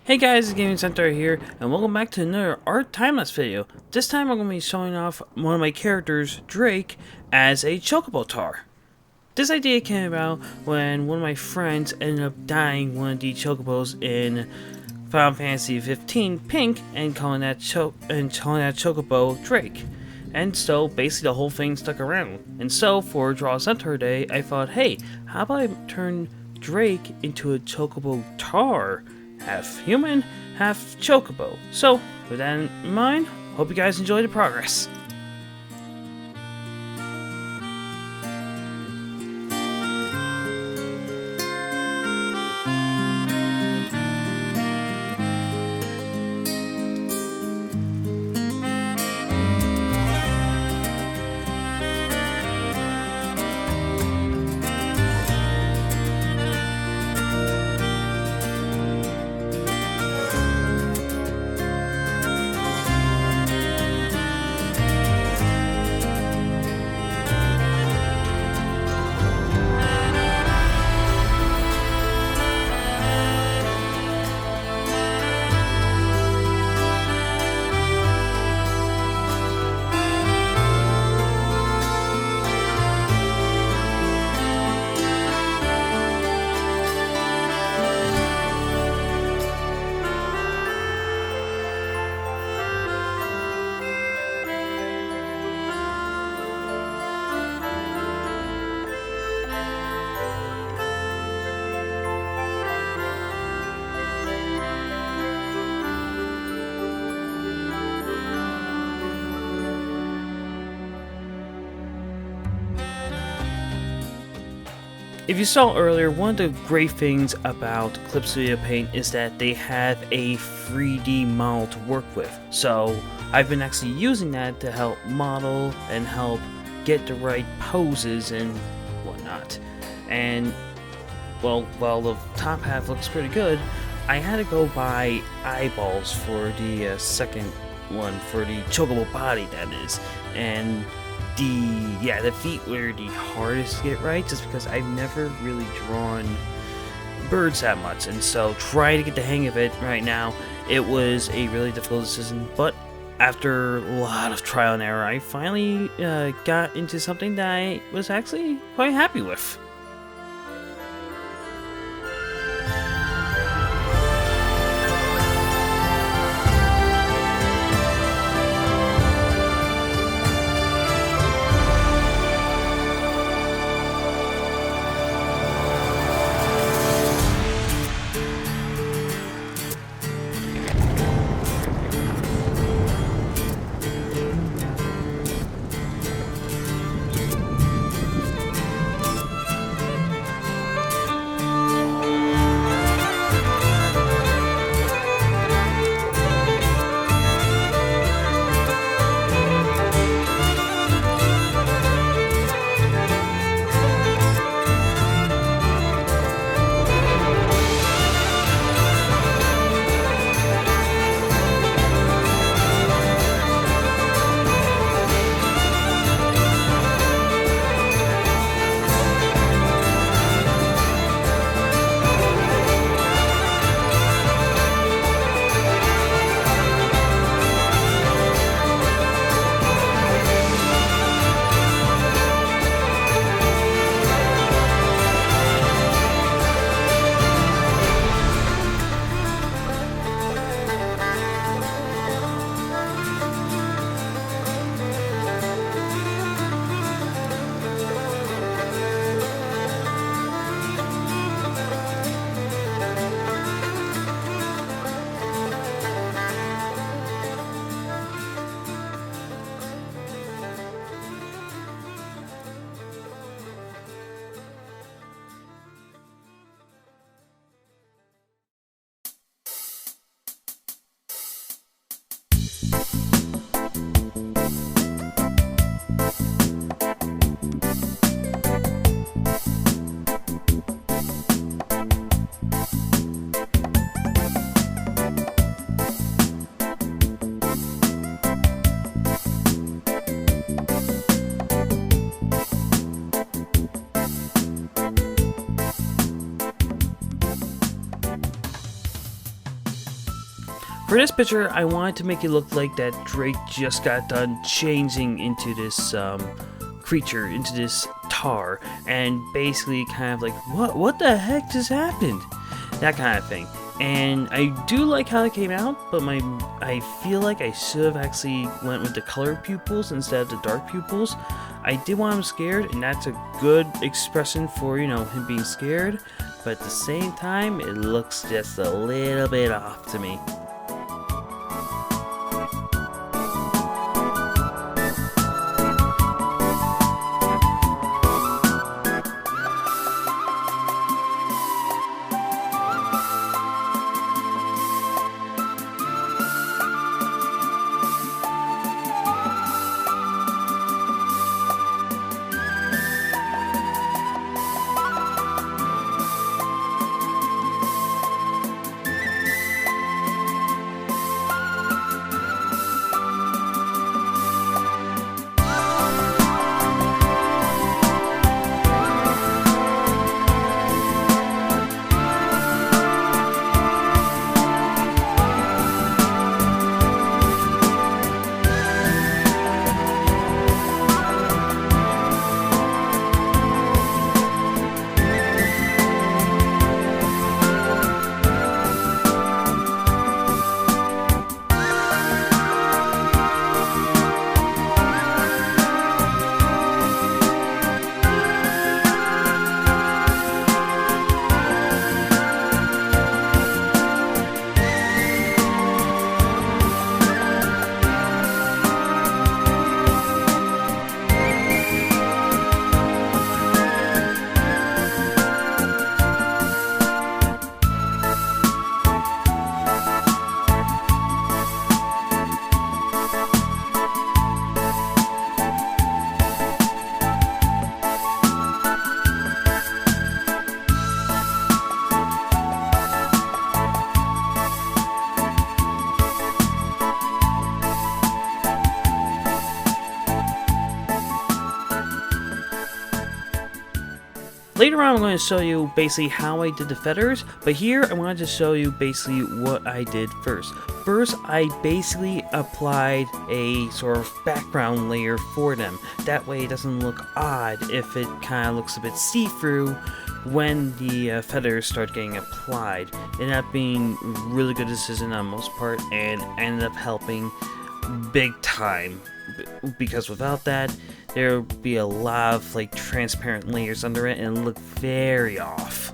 Hey guys, TheGamingCentaur here, and welcome back to another art time-lapse video. This time I'm going to be showing off one of my characters, Drake, as a Chocobotaur. This idea came about when one of my friends ended up dying one of the Chocobos in Final Fantasy 15 Pink and calling that Chocobo Drake. And so basically the whole thing stuck around. And so for Draw Centaur Day, I thought, hey, how about I turn Drake into a Chocobotaur? Half human, half chocobo. So, with that in mind, hope you guys enjoy the progress. If you saw earlier, one of the great things about Clips Video Paint is that they have a 3D model to work with. So I've been actually using that to help model and help get the right poses and whatnot. And well, while the top half looks pretty good, I had to go buy eyeballs for the second one, for the Chocobo body that is. And the feet were the hardest to get right, just because I've never really drawn birds that much, and so trying to get the hang of it right now, it was a really difficult decision. But after a lot of trial and error, I finally got into something that I was actually quite happy with. For this picture, I wanted to make it look like that Drake just got done changing into this creature, into this Taur, and basically kind of like, what the heck just happened? That kind of thing. And I do like how it came out, but I feel like I should have actually went with the colored pupils instead of the dark pupils. I did want him scared, and that's a good expression for, you know, him being scared, but at the same time, it looks just a little bit off to me. Later on, I'm going to show you basically how I did the feathers, but here I wanted to show you basically what I did first. First, I basically applied a sort of background layer for them. That way it doesn't look odd if it kind of looks a bit see-through when the feathers start getting applied. It ended up being a really good decision on most part, and ended up helping big time, because without that, there would be a lot of like transparent layers under it and look very off.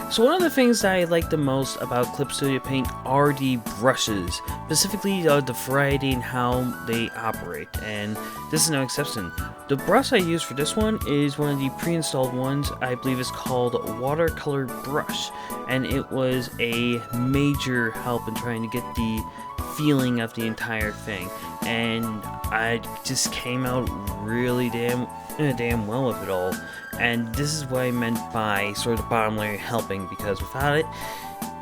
So one of the things that I like the most about Clip Studio Paint are the brushes, specifically the variety and how they operate, and this is no exception. The brush I use for this one is one of the pre-installed ones. I believe it's called Watercolor Brush, and it was a major help in trying to get the feeling of the entire thing, and I just came out really damn well with it all. And this is what I meant by sort of the bottom layer helping, because without it,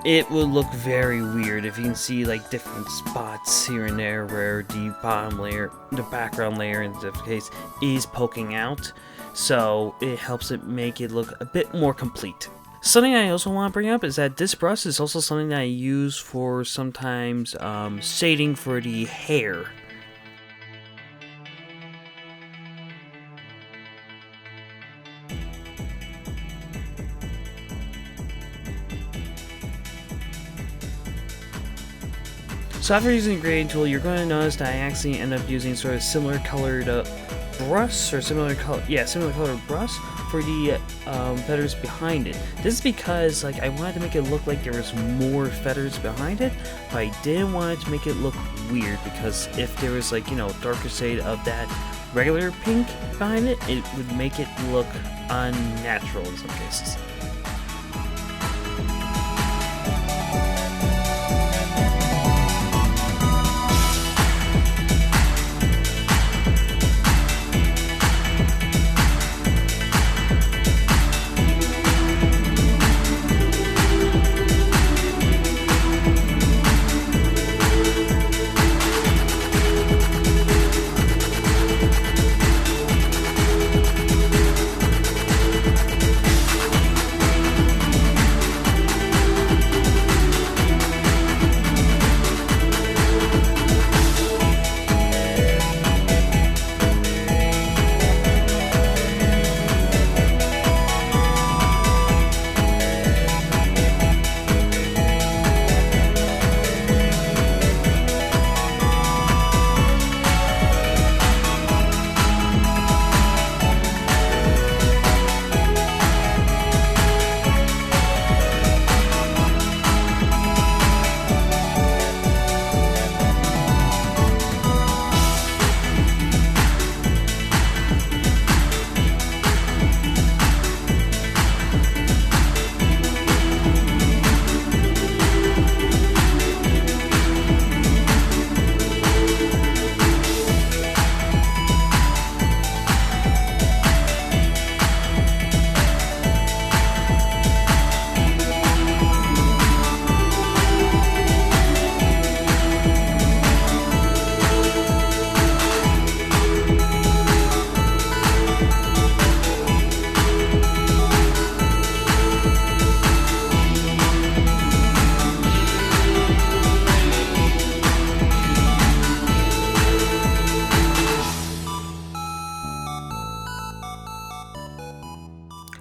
it would look very weird. If you can see like different spots here and there where the bottom layer, the background layer in this case, is poking out, so it helps it make it look a bit more complete. Something I also want to bring up is that this brush is also something that I use for sometimes shading for the hair. So after using the grading tool, you're going to notice that I actually end up using sort of similar colored brush, or similar colored brush for the feathers behind it. This is because like I wanted to make it look like there was more feathers behind it, but I didn't want it to make it look weird, because if there was like, you know, darker shade of that regular pink behind it, it would make it look unnatural in some cases.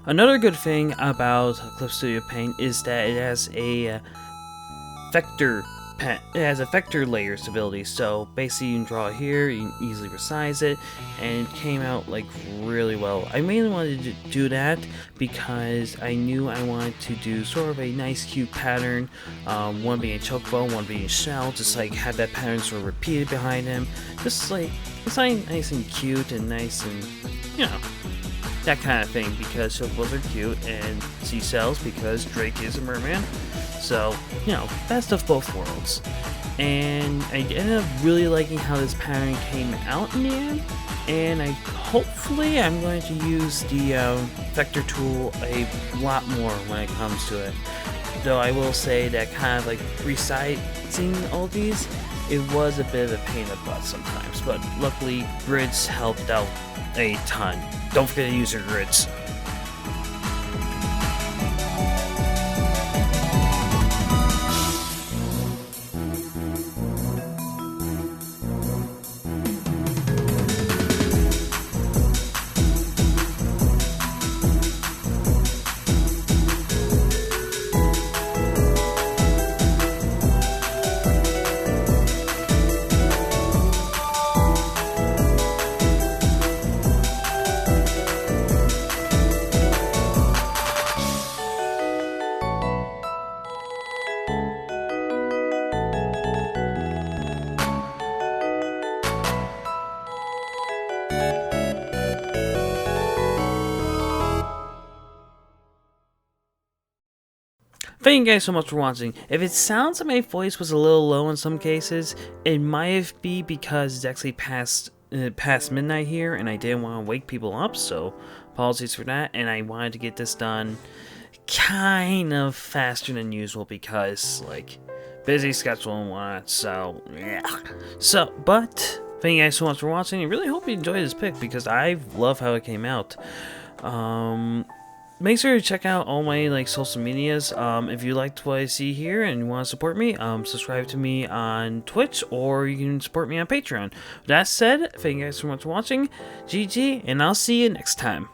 Another good thing about Clip Studio Paint is that it has a vector layer stability, so basically you can draw it here, you can easily resize it, and it came out like really well. I mainly wanted to do that because I knew I wanted to do sort of a nice cute pattern, one being a chocobo, one being a shell, just like have that pattern sort of repeated behind him, just like it's nice and cute and nice and, you know, that kind of thing, because chocobos are cute and seashells because Drake is a merman. So, you know, best of both worlds. And I ended up really liking how this pattern came out in the end, and hopefully I'm going to use the vector tool a lot more when it comes to it. Though I will say that kind of like resizing all these, it was a bit of a pain in the butt sometimes, but luckily grids helped out a ton. Don't forget to use your grids. Thank you guys so much for watching. If it sounds like my voice was a little low in some cases, it might be because it's actually past midnight here and I didn't want to wake people up, so apologies for that. And I wanted to get this done kind of faster than usual because, like, busy schedule and whatnot, so yeah. But thank you guys so much for watching. I really hope you enjoyed this pick because I love how it came out. Make sure to check out all my social medias. If you liked what I see here and you want to support me, subscribe to me on Twitch, or you can support me on Patreon. With that said, thank you guys so much for watching. GG, and I'll see you next time.